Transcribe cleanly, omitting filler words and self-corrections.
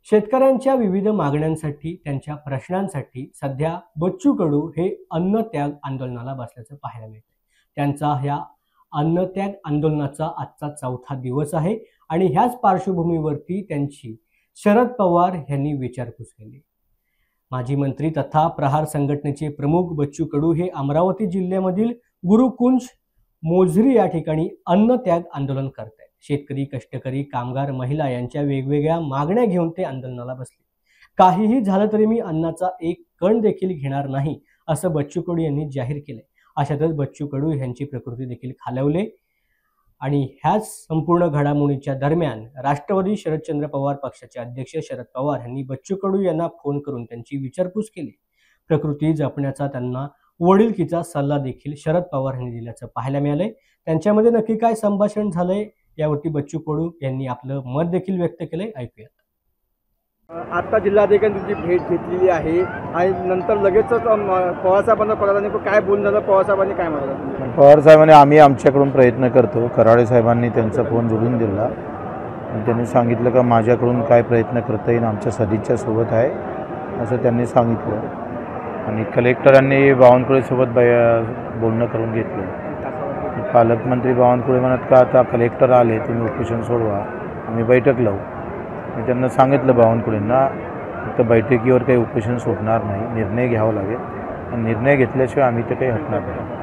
शेतकऱ्यांच्या विविध मागण्यांसाठी त्यांच्या प्रश्नांसाठी सध्या बच्चू कडू हे अन्नत्याग आंदोलनाला बसल्याचं पाहायला मिळतं। त्यांचा ह्या अन्नत्याग आंदोलनाचा आजचा चौथा दिवस आहे आणि ह्याच पार्श्वभूमीवरती त्यांची शरद पवार यांनी विचारपूस केली। माजी मंत्री तथा प्रहार संघटनेचे प्रमुख बच्चू कडू हे अमरावती जिल्ह्यामधील गुरुकुंज मोझरी या ठिकाणी अन्नत्याग आंदोलन करत आहेत। शेतकरी, कष्टकरी, कामगार, महिला यांच्या वेगवेगळ्या मागण्या घेऊन ते आंदोलनाला बसले। काहीही झालं तरी मी अन्नाचा एक कण देखील घेणार नाही असं बच्चू कडू यांनी जाहीर केले। अशातच बच्चू कडू यांची प्रकृती देखील खालावली आणि ह्याच संपूर्ण घडामोडीच्या दरम्यान राष्ट्रवादी शरदचंद्र पवार पक्षाचे अध्यक्ष शरद पवार यांनी बच्चू कडू यांना फोन करून त्यांची विचारपूस केली। प्रकृती जपण्याचा त्यांना वडीलकीचा सल्ला देखील शरद पवार यांनी दिल्याचं पाहायला मिळालंय। त्यांच्यामध्ये नक्की काय संभाषण झालंय यावरती बच्चू कडू यांनी आपलं मत देखील व्यक्त केलंय, ऐकूयात। आता जिल्हाधिकाऱ्यांनी तुमची भेट घेतलेली आहे आणि नंतर लगेचच पवारसाहेबांना कळालं काय बोलणं झालं, पवारसाहेबांनी काय म्हटलं? पवारसाहेबांनी आम्ही आमच्याकडून प्रयत्न करतो। कराळे साहेबांनी त्यांचा फोन जोडून दिला आणि त्यांनी सांगितलं का माझ्याकडून काय प्रयत्न करता येईल, आमच्या सदिच्छा सोबत आहे असं त्यांनी सांगितलं आणि कलेक्टरांनी बावनकुळेसोबत बोलणं करून घेतलं। पालकमंत्री बावनकुळे म्हणत का आता कलेक्टर आले तुम्ही उपोषण सोडवा, आम्ही बैठक लावू। मी त्यांना सांगितलं बावनकुळेंना तर बैठकीवर काही उपोषण सोडणार नाही, निर्णय घ्यावा लागेल आणि निर्णय घेतल्याशिवाय आम्ही ते काही हटणार नाही।